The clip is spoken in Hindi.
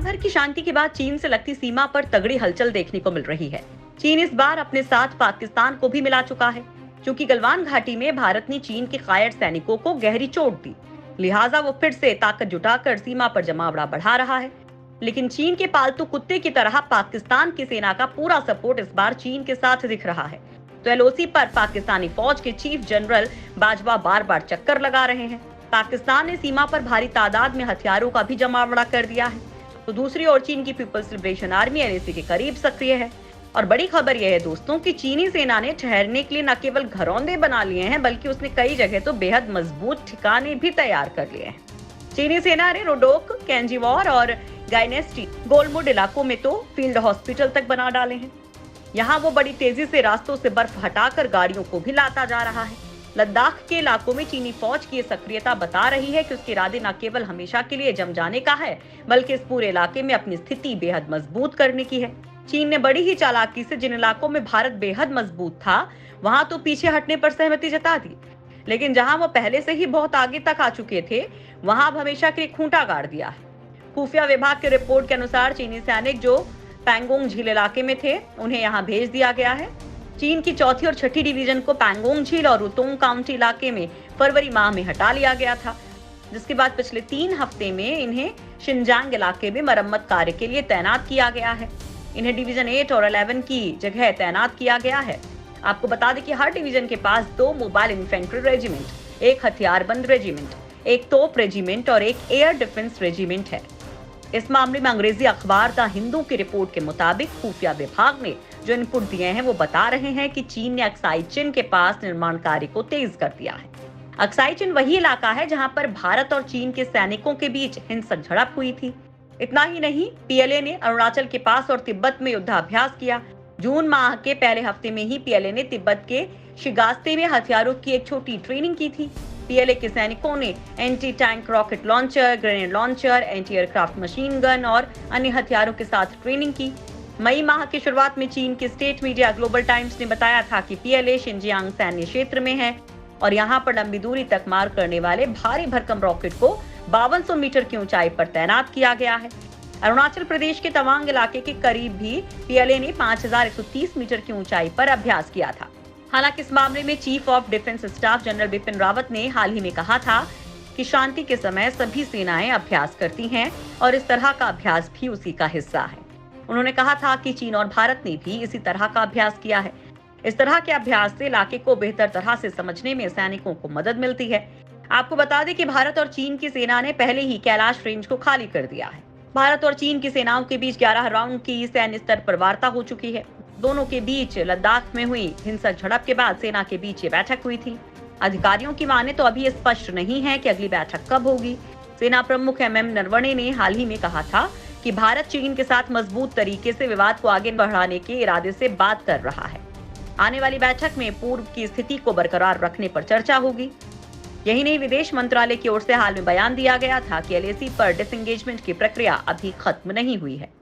भर की शांति के बाद चीन से लगती सीमा पर तगड़ी हलचल देखने को मिल रही है। चीन इस बार अपने साथ पाकिस्तान को भी मिला चुका है, क्योंकि गलवान घाटी में भारत ने चीन के कायर सैनिकों को गहरी चोट दी। लिहाजा वो फिर से ताकत जुटाकर सीमा पर जमावड़ा बढ़ा रहा है। लेकिन चीन के पालतू कुत्ते की तरह पाकिस्तान की सेना का पूरा सपोर्ट इस बार चीन के साथ दिख रहा है। तो एलओसी पर पाकिस्तानी फौज के चीफ जनरल बाजवा बार बार चक्कर लगा रहे हैं। पाकिस्तान ने सीमा पर भारी तादाद में हथियारों का भी जमावड़ा कर दिया है। तो दूसरी ओर चीन की पीपल्स लिबरेशन आर्मी एलएसी के करीब सक्रिय है। और बड़ी खबर यह है दोस्तों कि चीनी सेना ने ठहरने के लिए न केवल घरौंदे बना लिए हैं, बल्कि उसने कई जगह तो बेहद मजबूत ठिकाने भी तैयार कर लिए हैं। चीनी सेना ने रोडोक, कैंजीवोर और गाइनेस्टी गोलमुड इलाकों में तो फील्ड हॉस्पिटल तक बना डाले हैं। यहाँ वो बड़ी तेजी से रास्तों से बर्फ हटाकर गाड़ियों को भी लाता जा रहा है। लद्दाख के इलाकों में चीनी फौज की सक्रियता बता रही है कि उसके इरादे न केवल हमेशा के लिए जम जाने का है, बल्कि इस पूरे इलाके में अपनी स्थिति बेहद मजबूत करने की है। चीन ने बड़ी ही चालाकी से जिन इलाकों में भारत बेहद मजबूत था, वहां तो पीछे हटने पर सहमति जता दी, लेकिन जहां वो पहले से ही बहुत आगे तक आ चुके थे, वहां अब हमेशा के लिए खूंटा गाड़ दिया है। खुफिया विभाग की रिपोर्ट के अनुसार चीनी सैनिक जो पैंगोंग झील इलाके में थे, उन्हें यहाँ भेज दिया गया है। चीन की चौथी और छठी डिवीजन को पैंगोंग झील और रुतोंग काउंटी इलाके में फरवरी माह में हटा लिया गया था, जिसके बाद पिछले 3 हफ्ते में इन्हें शिनजांग इलाके में मरम्मत कार्य के लिए तैनात किया गया है। इन्हें डिवीजन 8 और 11 की जगह तैनात किया गया है। आपको बता दें कि हर डिवीजन के पास 2 मोबाइल इन्फेंट्री रेजिमेंट, 1 हथियारबंद रेजिमेंट, 1 तोप रेजिमेंट और 1 एयर डिफेंस रेजिमेंट है। इस मामले में अंग्रेजी अखबार द हिंदू की रिपोर्ट के मुताबिक खुफिया विभाग ने जो इनपुट दिए हैं वो बता रहे हैं कि चीन ने अक्साई चिन के पास निर्माण कार्य को तेज कर दिया है। अक्साई चिन वही इलाका है जहां पर भारत और चीन के सैनिकों के बीच हिंसक झड़प हुई थी। इतना ही नहीं, पीएलए ने अरुणाचल के पास और तिब्बत में युद्धाभ्यास किया। जून माह के पहले हफ्ते में ही पीएलए ने तिब्बत के शिगास्ते में हथियारों की एक छोटी ट्रेनिंग की थी। पीएलए के सैनिकों ने anti tank rocket launcher, grenade launcher, anti aircraft machine gun और अन्य हथियारों के साथ ट्रेनिंग की। मई माह की शुरुआत में चीन के स्टेट मीडिया ग्लोबल टाइम्स ने बताया था कि पीएलए शिनजियांग सैन्य क्षेत्र में है और यहाँ पर लंबी दूरी तक मार करने वाले भारी भरकम रॉकेट को 5200 मीटर की ऊंचाई पर तैनात किया गया है। अरुणाचल प्रदेश के तवांग इलाके के करीब भी पीएलए ने 5130 मीटर की ऊंचाई पर अभ्यास किया था। हालांकि इस मामले में chief of defence staff general Bipin Rawat ने हाल ही में कहा था कि शांति के समय सभी सेनाएं अभ्यास करती हैं और इस तरह का अभ्यास भी उसी का हिस्सा है। उन्होंने कहा था कि चीन और भारत ने भी इसी तरह का अभ्यास किया है। इस तरह के अभ्यास से इलाके को बेहतर तरह से समझने में सैनिकों को मदद मिलती है। आपको बता दें कि भारत और चीन की सेना ने पहले ही कैलाश रेंज को खाली कर दिया है। भारत और चीन की सेनाओं के बीच 11 राउंड की सैन्य स्तर पर वार्ता हो चुकी है। दोनों के बीच लद्दाख में हुई हिंसक झड़प के बाद सेना के बीच ये बैठक हुई थी। अधिकारियों की माने तो अभी स्पष्ट नहीं है कि अगली बैठक कब होगी। सेना प्रमुख MM नरवणे ने हाल ही में कहा था कि भारत चीन के साथ मजबूत तरीके से विवाद को आगे बढ़ाने के इरादे से बात कर रहा है। आने वाली बैठक में पूर्व की स्थिति को बरकरार रखने पर चर्चा होगी। यही नहीं, विदेश मंत्रालय की ओर से हाल में बयान दिया गया था कि एलएसी पर डिसएंगेजमेंट की प्रक्रिया अभी खत्म नहीं हुई है।